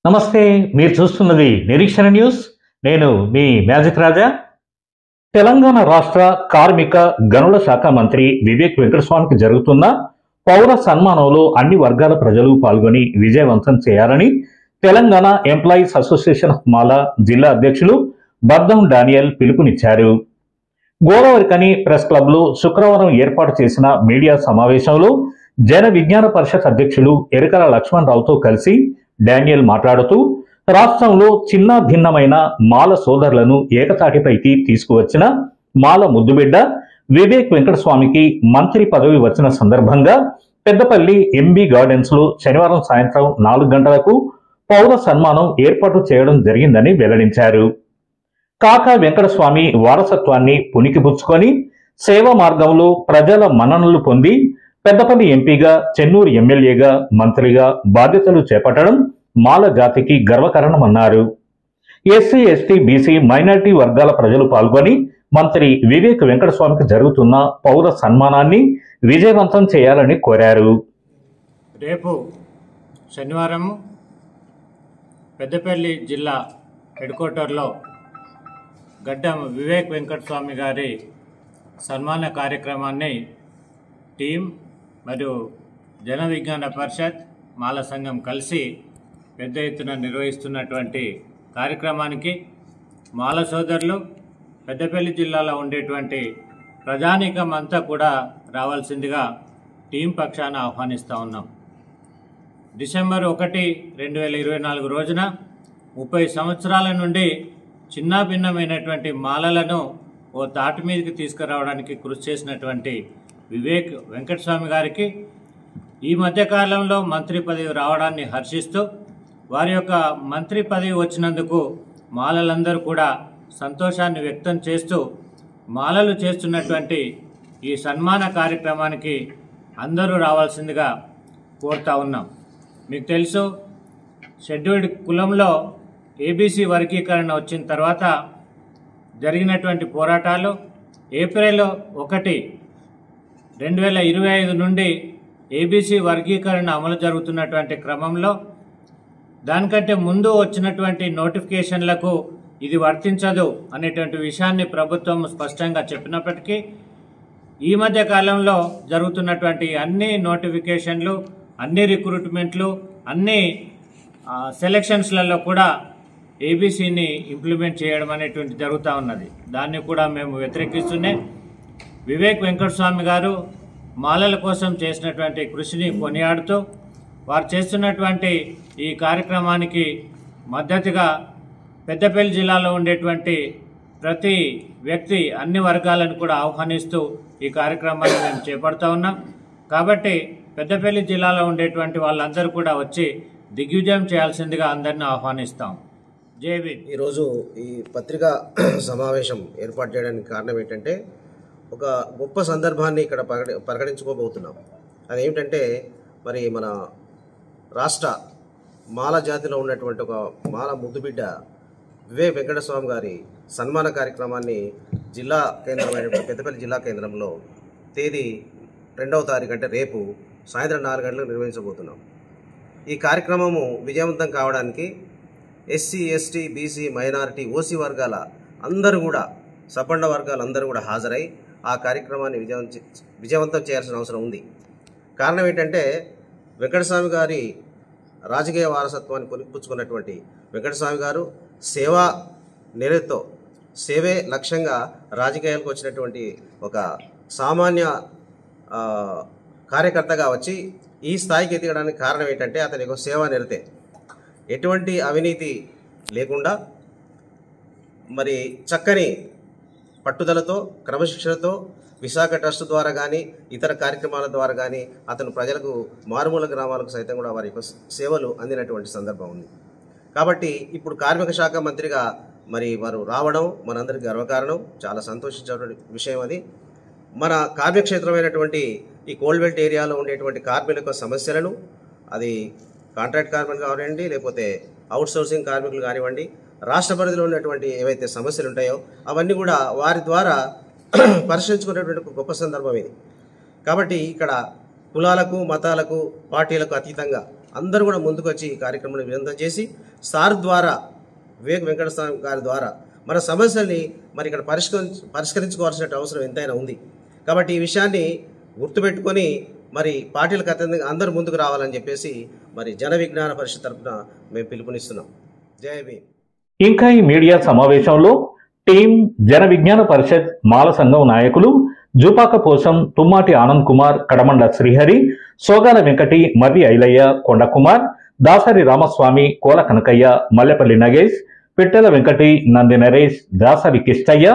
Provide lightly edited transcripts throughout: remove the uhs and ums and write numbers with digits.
నమస్తే. మీరు చూస్తున్నది నిరీక్షణ న్యూస్. నేను మీ మ్యాజిక్ రాజా. తెలంగాణ రాష్ట్ర కార్మిక గనుల శాఖ మంత్రి వివేక్ వెంకటస్వామికి జరుగుతున్న పౌర సన్మానంలో అన్ని వర్గాల ప్రజలు పాల్గొని విజయవంతం చేయాలని తెలంగాణ ఎంప్లాయీస్ అసోసియేషన్ ఆఫ్ మాలా జిల్లా అధ్యక్షులు బద్దం డానియల్ పిలుపునిచ్చారు. గోదావరికని ప్రెస్ క్లబ్లో శుక్రవారం ఏర్పాటు చేసిన మీడియా సమావేశంలో జన విజ్ఞాన పరిషత్ అధ్యక్షులు ఎరకల లక్ష్మణ్ రావుతో కలిసి డానియల్ మాట్లాడుతూ రాష్ట్రంలో చిన్న భిన్నమైన మాల సోదరులను ఏకతాటిపైకి తీసుకువచ్చిన మాల ముద్దుబిడ్డ వివేక్ వెంకటస్వామికి మంత్రి పదవి వచ్చిన సందర్భంగా పెద్దపల్లి ఎంబీ గార్డెన్స్ లో శనివారం సాయంత్రం 4 గంటలకు పౌర సన్మానం ఏర్పాటు చేయడం జరిగిందని వెల్లడించారు. కాకా వెంకటస్వామి వారసత్వాన్ని పుణికిపుచ్చుకొని సేవా మార్గంలో ప్రజల మన్ననలు పొంది పెద్దపల్లి ఎంపీగా, చెన్నూరు ఎమ్మెల్యేగా, మంత్రిగా బాధ్యతలు చేపట్టడం మాల జాతికి గర్వకారణమన్నారు. ఎస్సీ, ఎస్టీ, బీసీ, మైనారిటీ వర్గాల ప్రజలు పాల్గొని మంత్రి వివేక్ వెంకటస్వామికి జరుగుతున్న పౌర సన్మానాన్ని విజయవంతం చేయాలని కోరారు. రేపు శనివారం పెద్దపల్లి జిల్లా హెడ్ క్వార్టర్లో గడ్డం వివేక్ వెంకటస్వామి గారి సన్మాన కార్యక్రమాన్ని టీం మరియు జన విజ్ఞాన పరిషత్ మాల సంఘం కలిసి పెద్ద ఎత్తున నిర్వహిస్తున్నటువంటి కార్యక్రమానికి మాల సోదరులు, పెద్దపల్లి జిల్లాలో ఉండేటువంటి ప్రజానీకం అంతా కూడా రావాల్సిందిగా టీం పక్షాన ఆహ్వానిస్తూ ఉన్నాం. డిసెంబర్ 1, 2024 రోజున 30 సంవత్సరాల నుండి చిన్న భిన్నమైనటువంటి మాలలను ఓ తాటి మీదకి తీసుకురావడానికి కృషి చేసినటువంటి వివేక్ వెంకటస్వామి గారికి ఈ మధ్యకాలంలో మంత్రి పదవి రావడాన్ని హర్షిస్తూ వారి యొక్క మంత్రి పదవి వచ్చినందుకు మాలలందరూ కూడా సంతోషాన్ని వ్యక్తం చేస్తూ మాలలు చేస్తున్నటువంటి ఈ సన్మాన కార్యక్రమానికి అందరూ రావాల్సిందిగా కోరుతా ఉన్నాం. మీకు తెలుసు, షెడ్యూల్డ్ కులంలో ఏబీసీ వర్గీకరణ వచ్చిన తర్వాత జరిగినటువంటి పోరాటాలు ఏప్రిల్ 1, 2025 నుండి ఏబీసీ వర్గీకరణ అమలు జరుగుతున్నటువంటి క్రమంలో దానికంటే ముందు వచ్చినటువంటి నోటిఫికేషన్లకు ఇది వర్తించదు అనేటువంటి విషయాన్ని ప్రభుత్వం స్పష్టంగా చెప్పినప్పటికీ ఈ మధ్య కాలంలో జరుగుతున్నటువంటి అన్ని నోటిఫికేషన్లు, అన్ని రిక్రూట్మెంట్లు, అన్ని సెలక్షన్స్లలో కూడా ఏబీసీని ఇంప్లిమెంట్ చేయడం అనేటువంటి జరుగుతూ ఉన్నది. దాన్ని కూడా మేము వ్యతిరేకిస్తూనే వివేక్ వెంకటస్వామి గారు మాలల కోసం చేసినటువంటి కృషిని కొనియాడుతూ వారు చేస్తున్నటువంటి ఈ కార్యక్రమానికి మద్దతుగా పెద్దపల్లి జిల్లాలో ఉండేటువంటి ప్రతి వ్యక్తి, అన్ని వర్గాలను కూడా ఆహ్వానిస్తూ ఈ కార్యక్రమాన్ని మేము చేపడుతూ ఉన్నాం. కాబట్టి పెద్దపల్లి జిల్లాలో ఉండేటువంటి వాళ్ళందరూ కూడా వచ్చి దిగ్విజయం చేయాల్సిందిగా అందరినీ ఆహ్వానిస్తాం. జేబీ ఈరోజు ఈ పత్రికా సమావేశం ఏర్పాటు చేయడానికి కారణం ఏంటంటే, ఒక గొప్ప సందర్భాన్ని ఇక్కడ ప్రకటించుకోబోతున్నాం. అదేమిటంటే, మరి మన రాష్ట్ర మాల జాతిలో ఉన్నటువంటి ఒక మాల ముద్దుబిడ్డ వివేక్ వెంకటస్వామి గారి సన్మాన కార్యక్రమాన్ని జిల్లా కేంద్రమైనటువంటి పెద్దపల్లి జిల్లా కేంద్రంలో తేదీ 2వ తారీఖు అంటే రేపు సాయంత్రం 4 గంటలకు నిర్వహించబోతున్నాం. ఈ కార్యక్రమము విజయవంతం కావడానికి SC, ST, BC, minority, OC వర్గాల అందరూ కూడా, సబ్బండ వర్గాలందరూ కూడా హాజరై ఆ కార్యక్రమాన్ని విజయవంతం చేయాల్సిన అవసరం ఉంది. కారణం ఏంటంటే, వెంకటస్వామి గారి రాజకీయ వారసత్వాన్ని పుచ్చుకున్నటువంటి వెంకటస్వామి గారు సేవా నిరతితో, సేవే లక్ష్యంగా రాజకీయాలకు వచ్చినటువంటి ఒక సామాన్య కార్యకర్తగా వచ్చి ఈ స్థాయికి ఎదగడానికి కారణం ఏంటంటే అతని యొక్క సేవా నిరతే. ఎటువంటి అవినీతి లేకుండా మరి చక్కని పట్టుదలతో, క్రమశిక్షణతో విశాఖ ట్రస్ట్ ద్వారా కానీ ఇతర కార్యక్రమాల ద్వారా కానీ అతను ప్రజలకు, మారుమూల గ్రామాలకు సైతం కూడా వారి యొక్క సేవలు అందినటువంటి సందర్భం ఉంది. కాబట్టి ఇప్పుడు కార్మిక శాఖ మంత్రిగా మరి వారు రావడం మనందరికీ గర్వకారణం, చాలా సంతోషించే విషయం. అది మన కార్యక్షేత్రమైనటువంటి ఈ కోల్బెల్ట్ ఏరియాలో ఉండేటువంటి కార్మికుల సమస్యలను, అది కాంట్రాక్ట్ కార్మికులు కానివ్వండి, లేకపోతే అవుట్సోర్సింగ్ కార్మికులు కానివ్వండి, రాష్ట్ర పరిధిలో ఉన్నటువంటి ఏవైతే సమస్యలు ఉంటాయో అవన్నీ కూడా వారి ద్వారా పరిశీలించుకునేటువంటి ఒక గొప్ప సందర్భం ఇది. కాబట్టి ఇక్కడ కులాలకు, మతాలకు, పార్టీలకు అతీతంగా అందరూ కూడా ముందుకొచ్చి ఈ కార్యక్రమాన్ని విజయవంతం చేసి సార్ ద్వారా వివేక్ వెంకటస్వామి గారి ద్వారా మన సమస్యల్ని మరి ఇక్కడ పరిష్కరించుకోవాల్సిన అవసరం ఎంతైనా ఉంది. కాబట్టి ఈ విషయాన్ని గుర్తుపెట్టుకొని మరి పార్టీలకు అతీతంగా అందరూ ముందుకు రావాలని చెప్పేసి మరి జన విజ్ఞాన పరిషత్ తరఫున మేము పిలుపునిస్తున్నాం. జై భీమ్. ఇంకా ఈ మీడియా సమావేశంలో టీం జన విజ్ఞాన పరిషత్ మాల సంఘం నాయకులు జూపాక పోసం, తుమ్మాటి ఆనంద్ కుమార్, కడమండ శ్రీహరి, సోగాల వెంకటి, మర్రి ఐలయ్య, కొండకుమార్, దాసరి రామస్వామి, కోల కనకయ్య, మల్లెపల్లి నగేష్, పిట్టెల వెంకటి, నంది నరేష్, దాసరి కిష్టయ్య,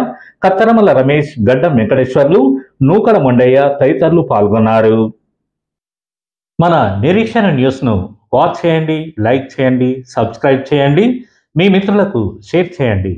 కత్తరమల్ల రమేష్, గడ్డం వెంకటేశ్వర్లు, నూకల మొండయ్య తదితరులు పాల్గొన్నారు. మన నిరీక్షణ న్యూస్ను వాచ్ చేయండి, లైక్ చేయండి, సబ్స్క్రైబ్ చేయండి, మీ మిత్రులకు షేర్ చేయండి.